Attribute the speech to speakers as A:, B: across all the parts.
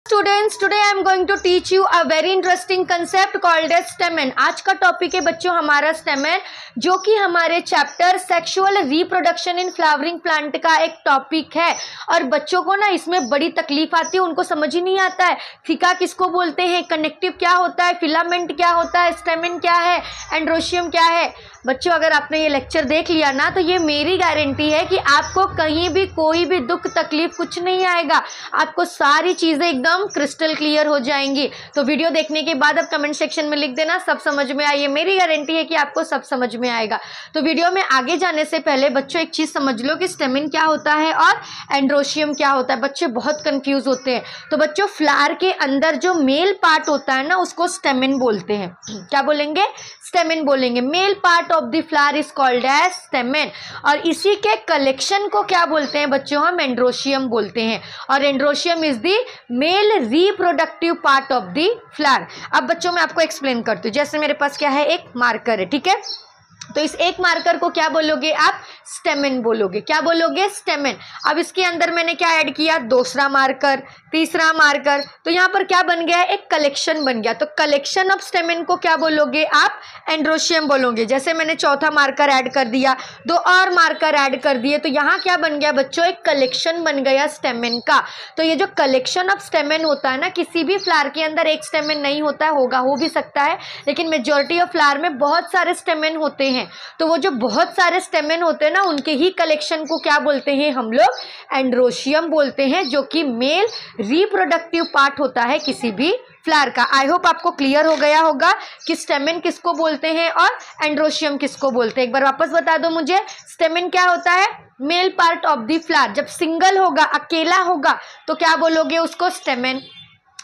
A: Students, today I am going to teach you a very interesting concept called as stamen. आज का topic है बच्चों हमारा stamen, जो कि हमारे chapter sexual reproduction in flowering plant का एक टॉपिक है। और बच्चों को ना इसमें बड़ी तकलीफ आती है, उनको समझ ही नहीं आता है थीका किसको बोलते हैं, कनेक्टिव क्या होता है, फिलामेंट क्या होता है, स्टेमेन क्या है, एंड्रोशियम क्या है। बच्चों अगर आपने ये लेक्चर देख लिया ना तो ये मेरी गारंटी है कि आपको कहीं भी कोई भी दुख तकलीफ कुछ नहीं आएगा, आपको सारी चीज़ें एकदम क्रिस्टल क्लियर हो जाएंगी। तो वीडियो देखने के बाद अब कमेंट सेक्शन में लिख देना सब समझ में आई। मेरी गारंटी है कि आपको सब समझ में आएगा। तो वीडियो में आगे जाने से पहले बच्चों एक चीज़ समझ लो कि स्टेमेन क्या होता है और एंड्रोशियम क्या होता है। बच्चे बहुत कंफ्यूज होते हैं। तो बच्चों फ्लावर के अंदर जो मेल पार्ट होता है ना उसको स्टेमेन बोलते हैं। क्या बोलेंगे? स्टेमेन बोलेंगे। Male part of the flower is called as stamen. और इसी के कलेक्शन को क्या बोलते हैं बच्चों? हम एंड्रोशियम बोलते हैं। और androecium is the male reproductive part of the flower. अब बच्चों मैं आपको एक्सप्लेन करती हूँ। जैसे मेरे पास क्या है, एक मार्कर है, ठीक है। तो इस एक मार्कर को क्या बोलोगे आप? स्टेमेन बोलोगे। क्या बोलोगे? स्टेमेन। अब इसके अंदर मैंने क्या ऐड किया? दूसरा मार्कर, तीसरा मार्कर। तो यहाँ पर क्या बन गया? एक कलेक्शन बन गया। तो कलेक्शन ऑफ स्टेमेन को क्या बोलोगे आप? एंड्रोशियम बोलोगे। जैसे मैंने चौथा मार्कर ऐड कर दिया, दो और मार्कर ऐड कर दिए, तो यहाँ क्या बन गया बच्चों? एक कलेक्शन बन गया स्टेमेन का। तो ये जो कलेक्शन ऑफ स्टेमेन होता है ना, किसी भी फ्लावर के अंदर एक स्टेमेन नहीं होता है, होगा हो भी सकता है, लेकिन मेजॉरिटी ऑफ फ्लावर में बहुत सारे स्टेमेन होते हैं। तो वो जो बहुत सारे स्टेमेन होते हैं ना, उनके ही कलेक्शन को क्या बोलते हैं हम लोग? एंड्रोशियम बोलते हैं, जो कि मेल रिप्रोडक्टिव पार्ट होता है किसी भी फ्लावर का। आई होप आपको क्लियर हो गया होगा कि स्टेमेन किसको बोलते हैं और एंड्रोशियम किसको बोलते हैं। एक बार वापस बता दो मुझे, स्टेमेन क्या होता है? Mail part of the flower. जब सिंगल होगा, अकेला होगा, तो क्या बोलोगे उसको? स्टेमेन।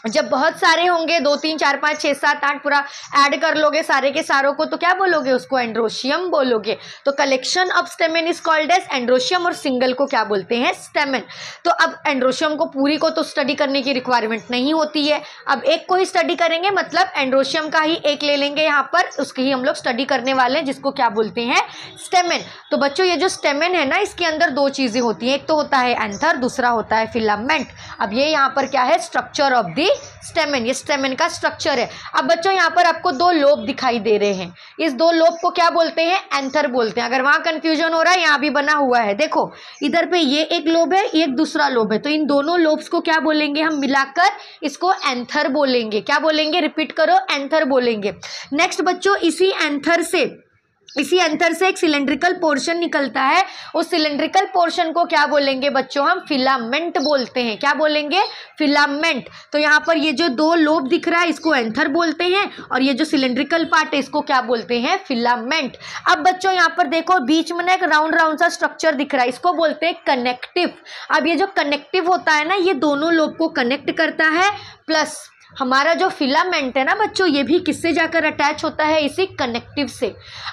A: जब बहुत सारे होंगे, 2 3 4 5 6 7 8 पूरा ऐड कर लोगे सारे के सारों को, तो क्या बोलोगे उसको? एंड्रोशियम बोलोगे। तो collection of stamen is called as androecium और सिंगल को क्या बोलते हैं? स्टेमेन। तो अब एंड्रोशियम को पूरी को तो स्टडी करने की रिक्वायरमेंट नहीं होती है, अब एक को ही स्टडी करेंगे, मतलब एंड्रोशियम का ही एक ले लेंगे यहाँ पर, उसकी ही हम लोग स्टडी करने वाले हैं, जिसको क्या बोलते हैं? स्टेमेन। तो बच्चों ये जो स्टेमेन है ना, इसके अंदर दो चीज़ें होती हैं, एक तो होता है एंथर, दूसरा होता है फिलामेंट। अब ये यहाँ पर क्या है? Structure of the stamen. ये स्टेमेन का स्ट्रक्चर है। अब बच्चों यहाँ पर आपको दो लोब दिखाई दे रहे हैं, इस दो लोब को क्या बोलते हैं? एंथर बोलते हैं। अगर वहां कंफ्यूजन हो रहा है, यहाँ भी बना हुआ है, देखो इधर पे ये एक लोब है, एक दूसरा लोब है, तो इन दोनों लोब्स को क्या बोलेंगे हम मिलाकर? इसको एंथर बोलेंगे। क्या बोलेंगे? रिपीट करो, एंथर बोलेंगे। नेक्स्ट बच्चों, इसी एंथर से एक सिलेंड्रिकल पोर्शन निकलता है, उस सिलेंड्रिकल पोर्शन को क्या बोलेंगे बच्चों? हम फिलामेंट बोलते हैं। क्या बोलेंगे? फिलामेंट। तो यहाँ पर ये जो दो लोब दिख रहा है इसको एंथर बोलते हैं, और ये जो सिलेंड्रिकल पार्ट है इसको क्या बोलते हैं? फिलामेंट। अब बच्चों यहाँ पर देखो बीच में ना एक राउंड सा स्ट्रक्चर दिख रहा है, इसको बोलते हैं कनेक्टिव। अब ये जो कनेक्टिव होता है ना, ये दोनों लोब को कनेक्ट करता है, प्लस हमारा जो फिलामेंट है ना बच्चों, ये भी किससे जाकर अटैच होता है? इसी कनेक्टिव से।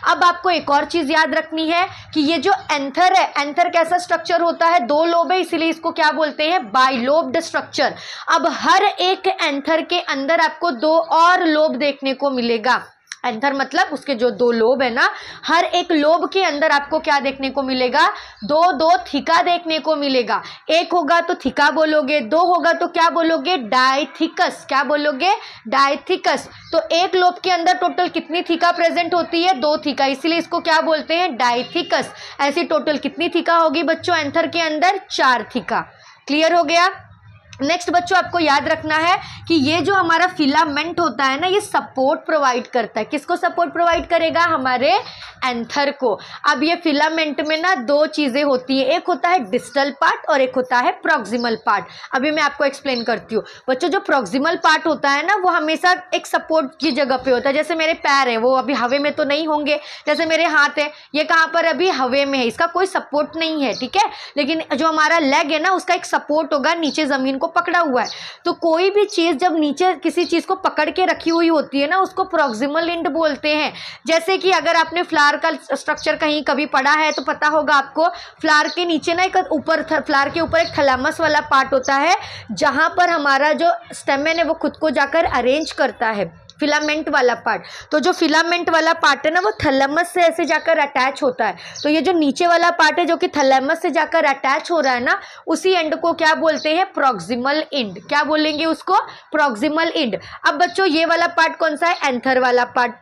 A: अब आपको एक और चीज याद रखनी है कि ये जो एंथर है, एंथर कैसा स्ट्रक्चर होता है? दो लोब है, इसीलिए इसको क्या बोलते हैं? Bilobed structure. अब हर एक एंथर के अंदर आपको दो और लोब देखने को मिलेगा। एंथर मतलब उसके जो दो लोब है ना, हर एक लोब के अंदर आपको क्या देखने को मिलेगा? दो थीका देखने को मिलेगा। एक होगा तो थीका बोलोगे, दो होगा तो क्या बोलोगे? डायथीकस। क्या बोलोगे? डायथीकस। तो एक लोब के अंदर टोटल कितनी थीका प्रेजेंट होती है? 2 थीका, इसीलिए इसको क्या बोलते हैं? डायथीकस। ऐसी टोटल कितनी थीका होगी बच्चों एंथर के अंदर? 4 थीका। क्लियर हो गया? नेक्स्ट बच्चों आपको याद रखना है कि ये जो हमारा फिलामेंट होता है ना, ये सपोर्ट प्रोवाइड करता है। किसको सपोर्ट प्रोवाइड करेगा? हमारे एंथर को। अब ये फिलामेंट में ना दो चीज़ें होती हैं, एक होता है डिस्टल पार्ट और एक होता है प्रॉक्सिमल पार्ट। अभी मैं आपको एक्सप्लेन करती हूँ बच्चों। जो प्रॉक्सिमल पार्ट होता है ना, वो हमेशा एक सपोर्ट की जगह पे होता है। जैसे मेरे पैर है, वो अभी हवा में तो नहीं होंगे। जैसे मेरे हाथ है, ये कहाँ पर? अभी हवा में है, इसका कोई सपोर्ट नहीं है, ठीक है। लेकिन जो हमारा लेग है ना, उसका एक सपोर्ट होगा, नीचे ज़मीन को पकड़ा हुआ है। तो कोई भी चीज जब नीचे किसी चीज को पकड़ के रखी हुई होती है ना, उसको प्रॉक्सिमल एंड बोलते हैं। जैसे कि अगर आपने फ्लावर का स्ट्रक्चर कहीं कभी पढ़ा है तो पता होगा आपको, फ्लावर के नीचे ना एक ऊपर, फ्लावर के ऊपर एक थैलेमस वाला पार्ट होता है, जहां पर हमारा जो स्टेमेन है वो खुद को जाकर अरेंज करता है। फिलामेंट वाला पार्ट। तो जो फिलामेंट वाला पार्ट है ना वो थैलेमस से ऐसे जाकर अटैच होता है। तो ये जो नीचे वाला पार्ट है जो कि थैलेमस से जाकर अटैच हो रहा है ना, उसी एंड को क्या बोलते हैं, प्रॉक्सिमल एंड। क्या बोलेंगे उसको, प्रॉक्सिमल एंड। अब बच्चों ये वाला पार्ट कौन सा है, एंथर वाला पार्ट।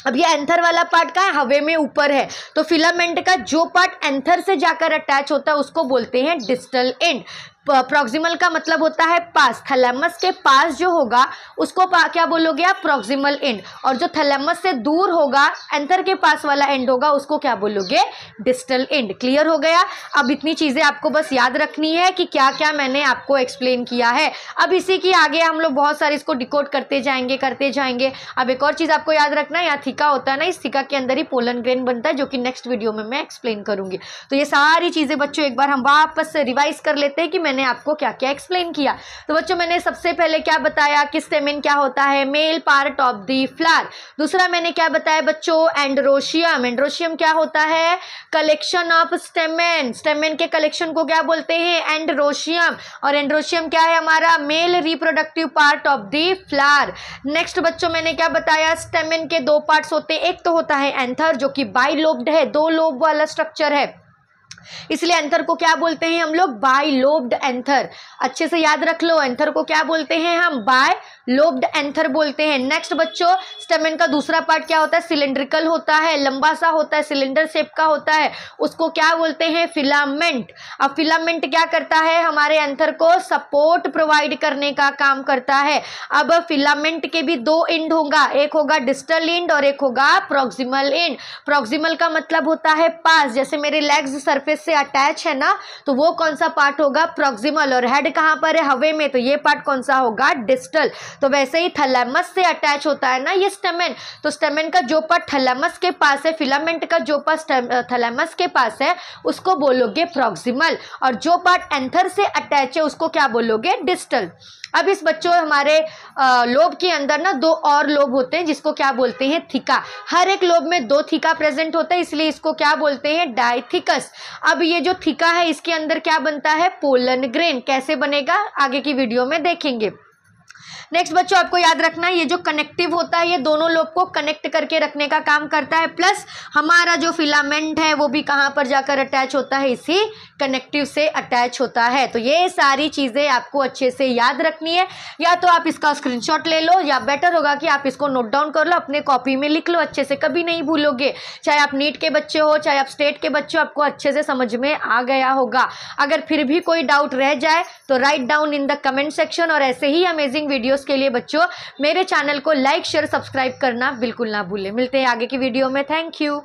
A: अब ये एंथर वाला पार्ट का है, हवे में ऊपर है। तो फिलामेंट का जो पार्ट एंथर से जाकर अटैच होता है उसको बोलते हैं डिस्टल एंड। प्रॉक्सिमल का मतलब होता है पास, थैलेमस के पास जो होगा उसको क्या बोलोगे आप, प्रॉक्सिमल एंड। और जो थैलेमस से दूर होगा, एंथर के पास वाला एंड होगा, उसको क्या बोलोगे, डिस्टल एंड। क्लियर हो गया। अब इतनी चीजें आपको बस याद रखनी है कि क्या क्या मैंने आपको एक्सप्लेन किया है। अब इसी की आगे हम लोग बहुत सारे इसको डिकोड करते जाएंगे। अब एक और चीज आपको याद रखना है, यहाँ थीका होता है ना, इस थीका के अंदर ही पोलन ग्रेन बनता है, जो कि नेक्स्ट वीडियो में मैं एक्सप्लेन करूंगी। तो ये सारी चीजें बच्चों एक बार हम वापस से रिवाइज कर लेते हैं कि मैंने आपको क्या क्या एक्सप्लेन किया। तो बच्चों मैंने सबसे पहले क्या बताया कि स्टेमेन क्या होता है, mail part of the flower. दूसरा मैंने क्या बताया बच्चों, एंड्रोशियम। एंड्रोशियम क्या होता है, कलेक्शन ऑफ स्टेमेन। स्टेमेन के कलेक्शन को क्या बोलते हैं, एंड्रोशियम। और एंड्रोशियम क्या है हमारा, male reproductive part of the flower. Next बच्चों मैंने क्या बताया, स्टेमेन के दो पार्ट्स होते हैं, एक तो होता है एंथर जो कि बाइलोब्ड है, दो लोब वाला स्ट्रक्चर है, इसलिए एंथर को क्या बोलते हैं हम लोग, बाइलोब्ड एंथर। अच्छे से याद रख लो, एंथर को क्या बोलते हैं हम, बाइलोब्ड एंथर बोलते हैं। नेक्स्ट बच्चों स्टेमेन का दूसरा पार्ट क्या होता है, सिलिंड्रिकल होता है, लंबा सा होता है, सिलेंडर शेप का होता है, उसको क्या बोलते हैं, फिलामेंट। अब फिलामेंट क्या करता है, हमारे एंथर को सपोर्ट प्रोवाइड करने का काम करता है। अब फिलामेंट के भी दो एंड होगा, एक होगा डिस्टल एंड और एक होगा प्रॉक्सिमल एंड। प्रॉक्सिमल का मतलब होता है पास, जैसे मेरे लेग्स सरफेस से अटैच है ना, तो वो कौन सा पार्ट होगा, प्रॉक्सिमल। और हेड कहां पर है, हवे में, तो ये पार्ट कौन सा होगा, डिस्टल। तो वैसे ही थैलेमस से अटैच होता है ना ये स्टेमेन, तो स्टेमेन का जो पार्ट थैलेमस के पास है, फिलामेंट का जो पार्ट थैलेमस के पास है, उसको बोलोगे प्रॉक्सिमल। और जो पार्ट एंथर से अटैच है उसको क्या बोलोगे, डिस्टल। अब इस बच्चों हमारे लोब के अंदर ना दो और लोब होते हैं जिसको क्या बोलते हैं, थीका। हर एक लोब में दो थीका प्रेजेंट होता है, इसलिए इसको क्या बोलते हैं, डाइथिकस। अब ये जो थीका है इसके अंदर क्या बनता है, पोलन ग्रेन। कैसे बनेगा आगे की वीडियो में देखेंगे। नेक्स्ट बच्चों आपको याद रखना है, ये जो कनेक्टिव होता है ये दोनों लोब को कनेक्ट करके रखने का काम करता है, प्लस हमारा जो फिलामेंट है वो भी कहाँ पर जाकर अटैच होता है, इसी कनेक्टिव से अटैच होता है। तो ये सारी चीज़ें आपको अच्छे से याद रखनी है, या तो आप इसका स्क्रीनशॉट ले लो या बेटर होगा कि आप इसको नोट डाउन कर लो, अपने कॉपी में लिख लो, अच्छे से कभी नहीं भूलोगे। चाहे आप नीट के बच्चे हो चाहे आप स्टेट के बच्चे हो, आपको अच्छे से समझ में आ गया होगा। अगर फिर भी कोई डाउट रह जाए तो write down in the comment section. और ऐसे ही अमेजिंग वीडियोस के लिए बच्चों मेरे चैनल को लाइक शेयर सब्सक्राइब करना बिल्कुल ना भूलें। मिलते हैं आगे की वीडियो में। Thank you.